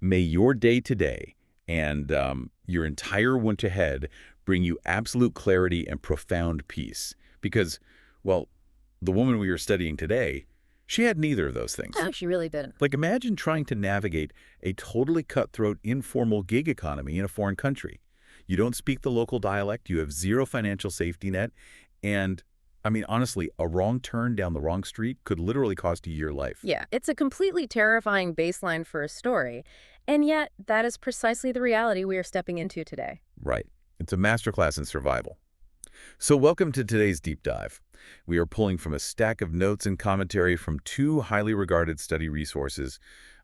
May your day today and your entire winter ahead bring you absolute clarity and profound peace. Because, well, the woman we are studying today, she had neither of those things. No, she really didn't. Like, imagine trying to navigate a totally cutthroat, informal gig economy in a foreign country. You don't speak the local dialect, you have zero financial safety net, and, I mean, honestly, a wrong turn down the wrong street could literally cost you your life. Yeah, it's a completely terrifying baseline for a story, and yet that is precisely the reality we are stepping into today. Right. It's a masterclass in survival. So welcome to today's deep dive. We are pulling from a stack of notes and commentary from two highly regarded study resources,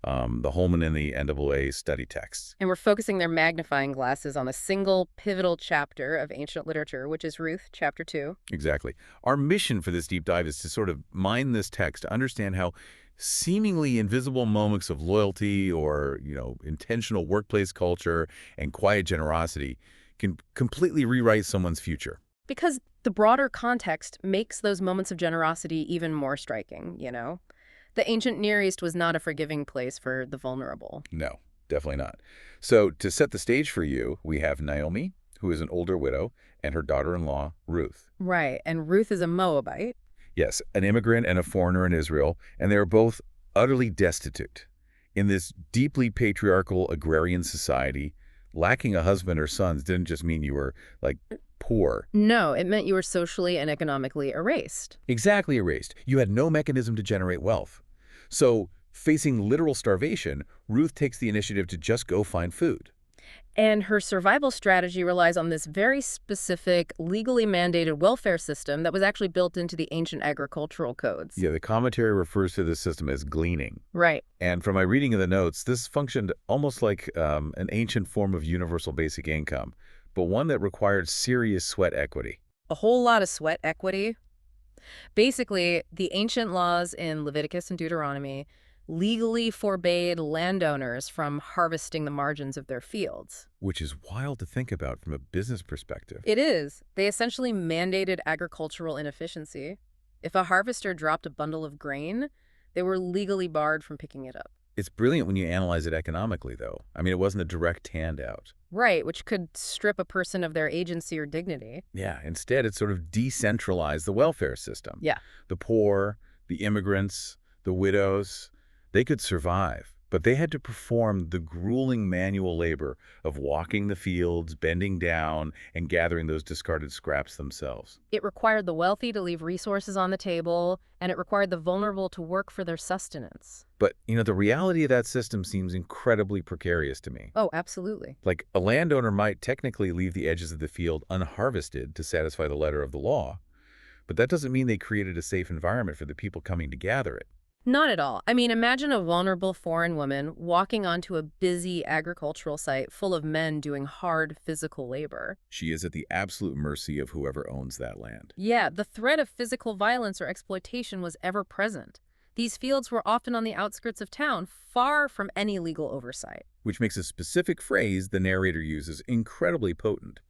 the Holman and the NAA study texts. And we're focusing their magnifying glasses on a single pivotal chapter of ancient literature, which is Ruth, chapter 2. Exactly. Our mission for this deep dive is to sort of mine this text to understand how seemingly invisible moments of loyalty or, intentional workplace culture and quiet generosity can completely rewrite someone's future. Because the broader context makes those moments of generosity even more striking, The ancient Near East was not a forgiving place for the vulnerable. No, definitely not. So to set the stage for you, we have Naomi, who is an older widow, and her daughter-in-law, Ruth. Right, and Ruth is a Moabite. Yes, an immigrant and a foreigner in Israel, and they are both utterly destitute. In this deeply patriarchal agrarian society, lacking a husband or sons didn't just mean you were, poor. No, it meant you were socially and economically erased. Exactly erased. You had no mechanism to generate wealth. So, facing literal starvation, Ruth takes the initiative to just go find food. And her survival strategy relies on this very specific, legally mandated welfare system that was actually built into the ancient agricultural codes. Yeah, the commentary refers to this system as gleaning. Right. And from my reading of the notes, this functioned almost like an ancient form of universal basic income, but one that required serious sweat equity. A whole lot of sweat equity. Basically, the ancient laws in Leviticus and Deuteronomy legally forbade landowners from harvesting the margins of their fields. Which is wild to think about from a business perspective. It is. They essentially mandated agricultural inefficiency. If a harvester dropped a bundle of grain, they were legally barred from picking it up. It's brilliant when you analyze it economically, though. I mean, it wasn't a direct handout. Right, which could strip a person of their agency or dignity. Yeah, instead it sort of decentralized the welfare system. Yeah. The poor, the immigrants, the widows, they could survive, but they had to perform the grueling manual labor of walking the fields, bending down, and gathering those discarded scraps themselves. It required the wealthy to leave resources on the table, and it required the vulnerable to work for their sustenance. But, the reality of that system seems incredibly precarious to me. Oh, absolutely. Like, a landowner might technically leave the edges of the field unharvested to satisfy the letter of the law, but that doesn't mean they created a safe environment for the people coming to gather it. Not at all. I mean, imagine a vulnerable foreign woman walking onto a busy agricultural site full of men doing hard physical labor. She is at the absolute mercy of whoever owns that land. Yeah, the threat of physical violence or exploitation was ever present. These fields were often on the outskirts of town, far from any legal oversight. Which makes a specific phrase the narrator uses incredibly potent.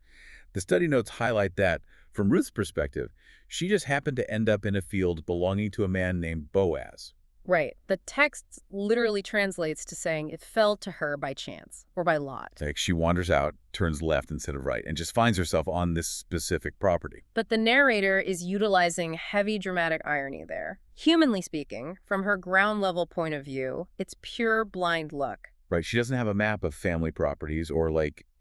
The study notes highlight that, from Ruth's perspective, she just happened to end up in a field belonging to a man named Boaz. Right. The text literally translates to saying it fell to her by chance or by lot. Like, she wanders out, turns left instead of right, and just finds herself on this specific property. But the narrator is utilizing heavy dramatic irony there. Humanly speaking, from her ground-level point of view, it's pure blind luck. Right, she doesn't have a map of family properties or,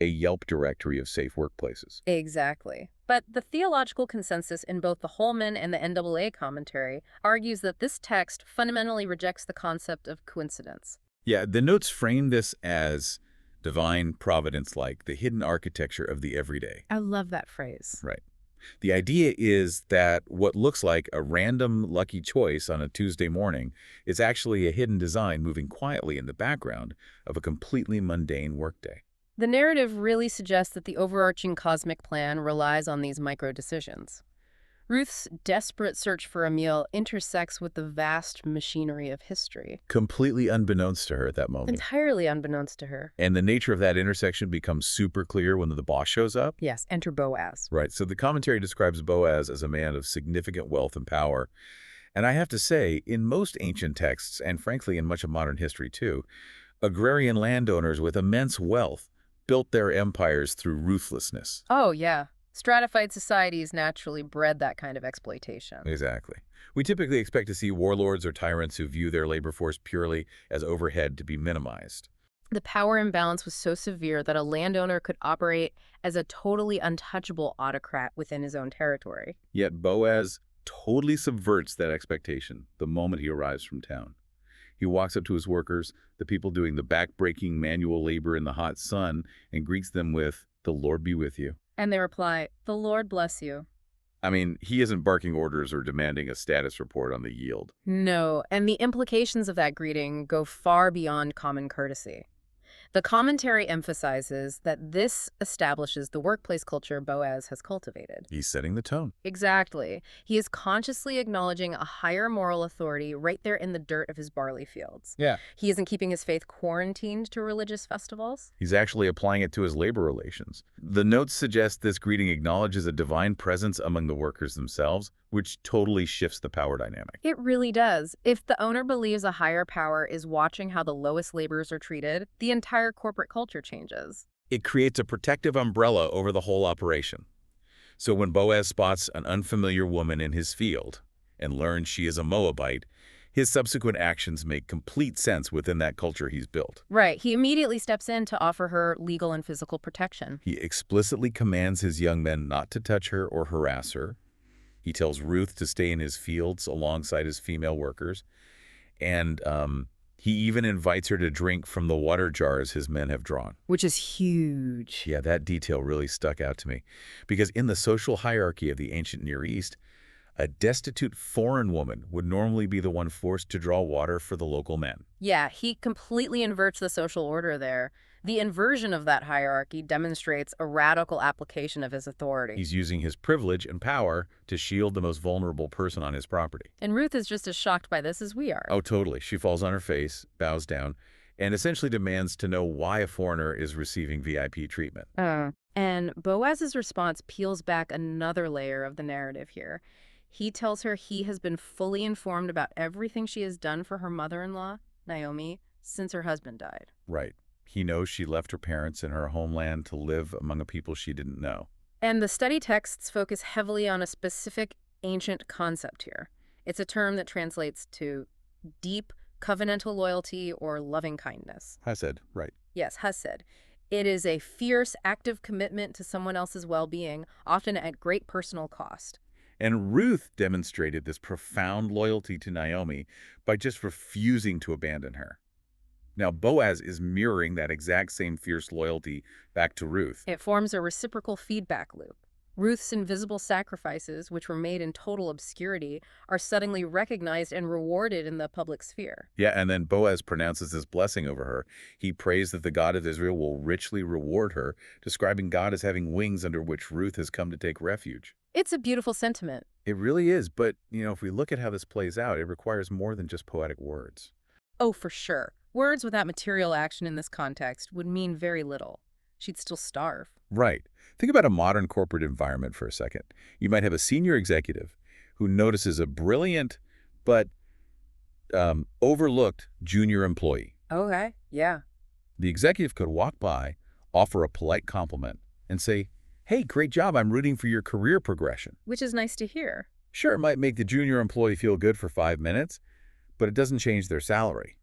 a Yelp directory of safe workplaces. Exactly. But the theological consensus in both the Holman and the NAA commentary argues that this text fundamentally rejects the concept of coincidence. Yeah, the notes frame this as divine providence-like, the hidden architecture of the everyday. I love that phrase. Right. The idea is that what looks like a random lucky choice on a Tuesday morning is actually a hidden design moving quietly in the background of a completely mundane workday. The narrative really suggests that the overarching cosmic plan relies on these micro-decisions. Ruth's desperate search for a meal intersects with the vast machinery of history. Completely unbeknownst to her at that moment. Entirely unbeknownst to her. And the nature of that intersection becomes super clear when the boss shows up. Yes, enter Boaz. Right, so the commentary describes Boaz as a man of significant wealth and power. And I have to say, in most ancient texts, and frankly in much of modern history too, Agrarian landowners with immense wealth built their empires through ruthlessness. Oh, yeah. Stratified societies naturally bred that kind of exploitation. Exactly. We typically expect to see warlords or tyrants who view their labor force purely as overhead to be minimized. The power imbalance was so severe that a landowner could operate as a totally untouchable autocrat within his own territory. Yet Boaz totally subverts that expectation the moment he arrives from town. He walks up to his workers, the people doing the back-breaking manual labor in the hot sun, and greets them with, "The Lord be with you." And they reply, "The Lord bless you." I mean, he isn't barking orders or demanding a status report on the yield. No, and the implications of that greeting go far beyond common courtesy. The commentary emphasizes that this establishes the workplace culture Boaz has cultivated. He's setting the tone. Exactly. He is consciously acknowledging a higher moral authority right there in the dirt of his barley fields. Yeah. He isn't keeping his faith quarantined to religious festivals. He's actually applying it to his labor relations. The notes suggest this greeting acknowledges a divine presence among the workers themselves, which totally shifts the power dynamic. It really does. If the owner believes a higher power is watching how the lowest laborers are treated, the entire corporate culture changes. It creates a protective umbrella over the whole operation. So when Boaz spots an unfamiliar woman in his field and learns she is a Moabite, his subsequent actions make complete sense within that culture he's built. Right. He immediately steps in to offer her legal and physical protection. He explicitly commands his young men not to touch her or harass her. He tells Ruth to stay in his fields alongside his female workers. And he even invites her to drink from the water jars his men have drawn. Which is huge. Yeah, that detail really stuck out to me. Because in the social hierarchy of the ancient Near East, a destitute foreign woman would normally be the one forced to draw water for the local men. Yeah, he completely inverts the social order there. The inversion of that hierarchy demonstrates a radical application of his authority. He's using his privilege and power to shield the most vulnerable person on his property. And Ruth is just as shocked by this as we are. Oh, totally. She falls on her face, bows down, and essentially demands to know why a foreigner is receiving VIP treatment. And Boaz's response peels back another layer of the narrative here. He tells her he has been fully informed about everything she has done for her mother-in-law, Naomi, since her husband died. Right. He knows she left her parents in her homeland to live among a people she didn't know. And the study texts focus heavily on a specific ancient concept here. It's a term that translates to deep covenantal loyalty or loving kindness. Hesed, right. Yes, hesed. It is a fierce, active commitment to someone else's well-being, often at great personal cost. And Ruth demonstrated this profound loyalty to Naomi by just refusing to abandon her. Now, Boaz is mirroring that exact same fierce loyalty back to Ruth. It forms a reciprocal feedback loop. Ruth's invisible sacrifices, which were made in total obscurity, are suddenly recognized and rewarded in the public sphere. Yeah, and then Boaz pronounces this blessing over her. He prays that the God of Israel will richly reward her, describing God as having wings under which Ruth has come to take refuge. It's a beautiful sentiment. It really is, but, if we look at how this plays out, it requires more than just poetic words. Oh, for sure. Words without material action in this context would mean very little. She'd still starve. Right. Think about a modern corporate environment for a second. You might have a senior executive who notices a brilliant but overlooked junior employee. Okay, yeah. The executive could walk by, offer a polite compliment, and say, "Hey, great job, I'm rooting for your career progression." Which is nice to hear. Sure, it might make the junior employee feel good for 5 minutes, but it doesn't change their salary.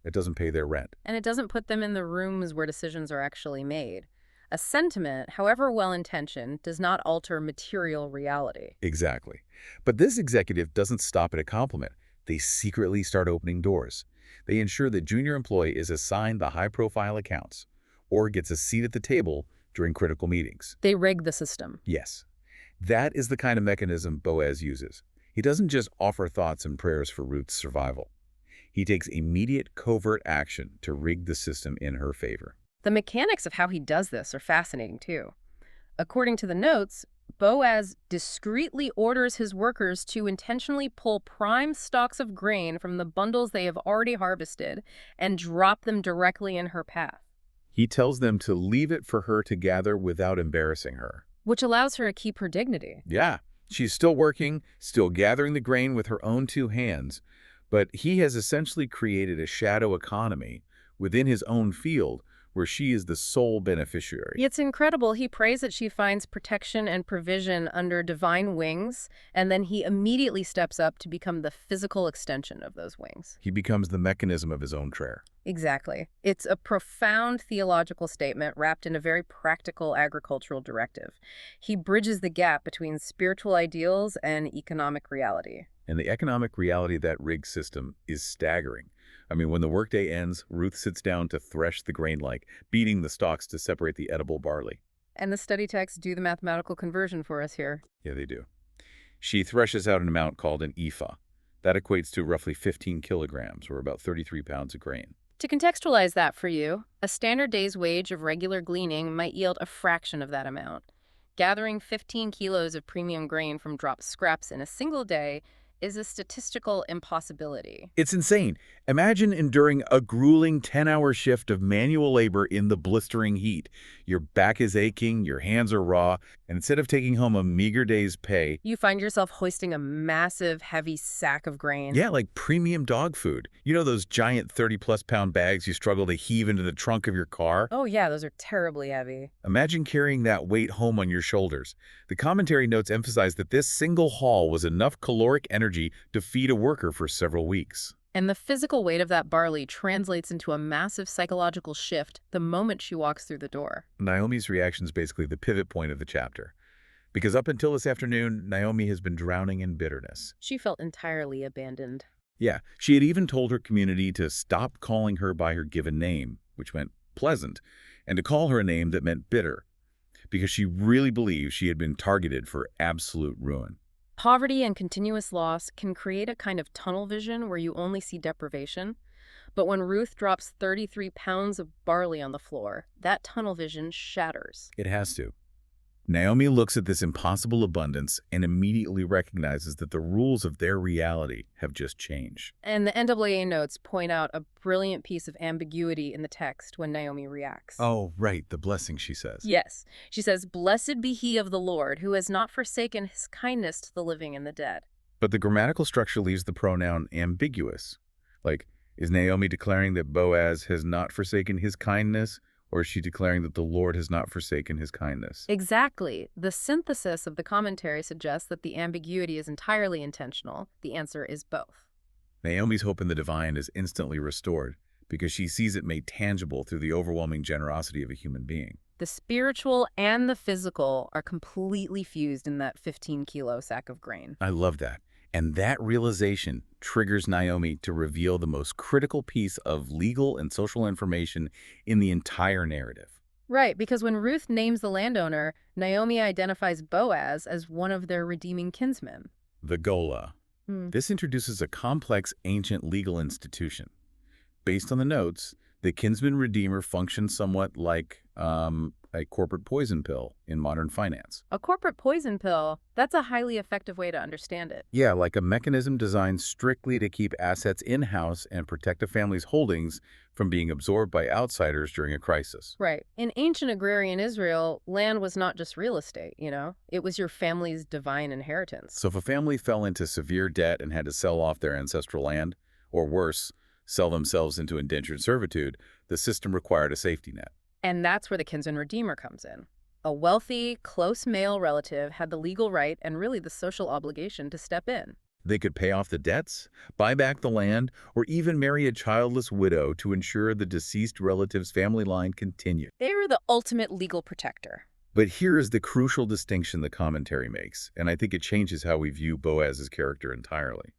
It doesn't pay their rent. And it doesn't put them in the rooms where decisions are actually made. A sentiment, however well-intentioned, does not alter material reality. Exactly. But this executive doesn't stop at a compliment. They secretly start opening doors. They ensure the junior employee is assigned the high-profile accounts or gets a seat at the table during critical meetings. They rig the system. Yes. That is the kind of mechanism Boaz uses. He doesn't just offer thoughts and prayers for Ruth's survival. He takes immediate covert action to rig the system in her favor. The mechanics of how he does this are fascinating, too. According to the notes, Boaz discreetly orders his workers to intentionally pull prime stalks of grain from the bundles they have already harvested and drop them directly in her path. He tells them to leave it for her to gather without embarrassing her. Which allows her to keep her dignity. Yeah, she's still working, still gathering the grain with her own 2 hands, but he has essentially created a shadow economy within his own field, where she is the sole beneficiary. It's incredible. He prays that she finds protection and provision under divine wings, and then he immediately steps up to become the physical extension of those wings. He becomes the mechanism of his own prayer. Exactly. It's a profound theological statement wrapped in a very practical agricultural directive. He bridges the gap between spiritual ideals and economic reality. And the economic reality of that rigged system is staggering. I mean, when the workday ends, Ruth sits down to thresh the grain like, beating the stalks to separate the edible barley. And the study texts do the mathematical conversion for us here. Yeah, they do. She threshes out an amount called an ephah. That equates to roughly 15 kilograms, or about 33 pounds of grain. To contextualize that for you, a standard day's wage of regular gleaning might yield a fraction of that amount. Gathering 15 kilos of premium grain from dropped scraps in a single day is a statistical impossibility. It's insane. Imagine enduring a grueling 10-hour shift of manual labor in the blistering heat. Your back is aching, your hands are raw, and instead of taking home a meager day's pay, You find yourself hoisting a massive, heavy sack of grain. yeah, like premium dog food. You know those giant 30-plus pound bags you struggle to heave into the trunk of your car? Oh yeah, those are terribly heavy. Imagine carrying that weight home on your shoulders. The commentary notes emphasize that this single haul was enough caloric energy to feed a worker for several weeks. And the physical weight of that barley translates into a massive psychological shift the moment she walks through the door. Naomi's reaction is basically the pivot point of the chapter. Because up until this afternoon, Naomi has been drowning in bitterness. She felt entirely abandoned. Yeah, she had even told her community to stop calling her by her given name, which meant pleasant, and to call her a name that meant bitter, because she really believed she had been targeted for absolute ruin. Poverty and continuous loss can create a kind of tunnel vision where you only see deprivation. But when Ruth drops 33 pounds of barley on the floor, that tunnel vision shatters. It has to. Naomi looks at this impossible abundance and immediately recognizes that the rules of their reality have just changed. And the NAA notes point out a brilliant piece of ambiguity in the text when Naomi reacts. Oh, right, the blessing, she says. Yes. She says, "Blessed be he of the Lord, who has not forsaken his kindness to the living and the dead." But the grammatical structure leaves the pronoun ambiguous. Like, is Naomi declaring that Boaz has not forsaken his kindness, or is she declaring that the Lord has not forsaken his kindness? Exactly. The synthesis of the commentary suggests that the ambiguity is entirely intentional. The answer is both. Naomi's hope in the divine is instantly restored because she sees it made tangible through the overwhelming generosity of a human being. The spiritual and the physical are completely fused in that 15-kilo sack of grain. I love that. And that realization triggers Naomi to reveal the most critical piece of legal and social information in the entire narrative. Right, because when Ruth names the landowner, Naomi identifies Boaz as one of their redeeming kinsmen. The Gola. This introduces a complex ancient legal institution. Based on the notes, the kinsman redeemer functions somewhat like a corporate poison pill in modern finance. A corporate poison pill, that's a highly effective way to understand it. Yeah, like a mechanism designed strictly to keep assets in-house and protect a family's holdings from being absorbed by outsiders during a crisis. Right. In ancient agrarian Israel, land was not just real estate, It was your family's divine inheritance. So if a family fell into severe debt and had to sell off their ancestral land, or worse, sell themselves into indentured servitude, the system required a safety net. And that's where the kinsman redeemer comes in. A wealthy, close male relative had the legal right and really the social obligation to step in. They could pay off the debts, buy back the land, or even marry a childless widow to ensure the deceased relative's family line continued. They were the ultimate legal protector. But here is the crucial distinction the commentary makes, and I think it changes how we view Boaz's character entirely.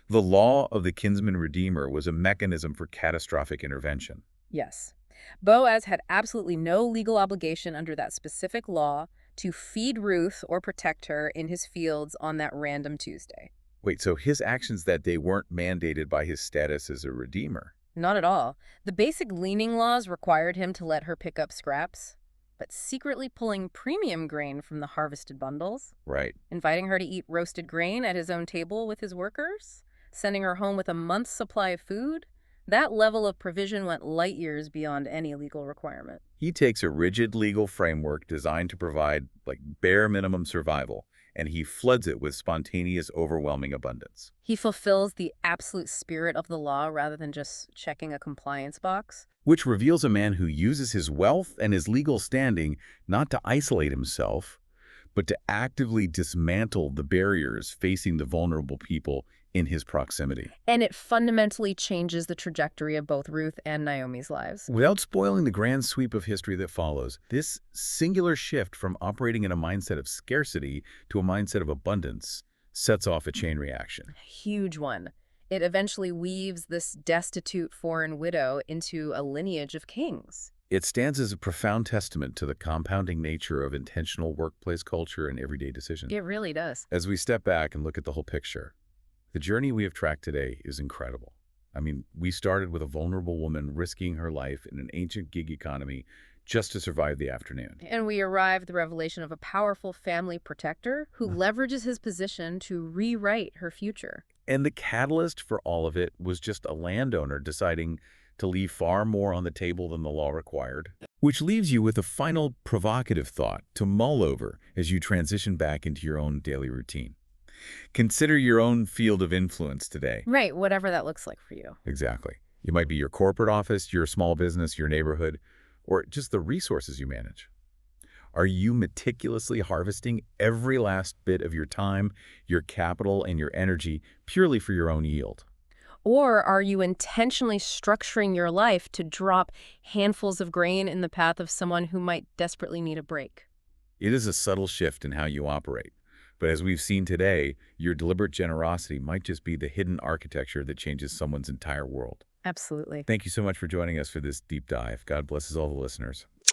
The law of the kinsman redeemer was a mechanism for catastrophic intervention. Yes. Boaz had absolutely no legal obligation under that specific law to feed Ruth or protect her in his fields on that random Tuesday. Wait, so his actions that day weren't mandated by his status as a redeemer? Not at all. The basic gleaning laws required him to let her pick up scraps, but secretly pulling premium grain from the harvested bundles, Right. inviting her to eat roasted grain at his own table with his workers, sending her home with a month's supply of food, that level of provision went light years beyond any legal requirement. He takes a rigid legal framework designed to provide, bare minimum survival, and he floods it with spontaneous, overwhelming abundance. He fulfills the absolute spirit of the law rather than just checking a compliance box. which reveals a man who uses his wealth and his legal standing not to isolate himself, but to actively dismantle the barriers facing the vulnerable people in his proximity. And it fundamentally changes the trajectory of both Ruth and Naomi's lives. Without spoiling the grand sweep of history that follows, this singular shift from operating in a mindset of scarcity to a mindset of abundance sets off a chain reaction. Huge one. It eventually weaves this destitute foreign widow into a lineage of kings. It stands as a profound testament to the compounding nature of intentional workplace culture and everyday decisions. It really does. As we step back and look at the whole picture, the journey we have tracked today is incredible. I mean, we started with a vulnerable woman risking her life in an ancient gig economy just to survive the afternoon. And we arrive at the revelation of a powerful family protector who leverages his position to rewrite her future. And the catalyst for all of it was just a landowner deciding to leave far more on the table than the law required. Which leaves you with a final provocative thought to mull over as you transition back into your own daily routine. Consider your own field of influence today. Right, whatever that looks like for you. Exactly. It might be your corporate office, your small business, your neighborhood, or just the resources you manage. Are you meticulously harvesting every last bit of your time, your capital, and your energy purely for your own yield? Or are you intentionally structuring your life to drop handfuls of grain in the path of someone who might desperately need a break? It is a subtle shift in how you operate. But as we've seen today, your deliberate generosity might just be the hidden architecture that changes someone's entire world. Absolutely. Thank you so much for joining us for this deep dive. God blesses all the listeners.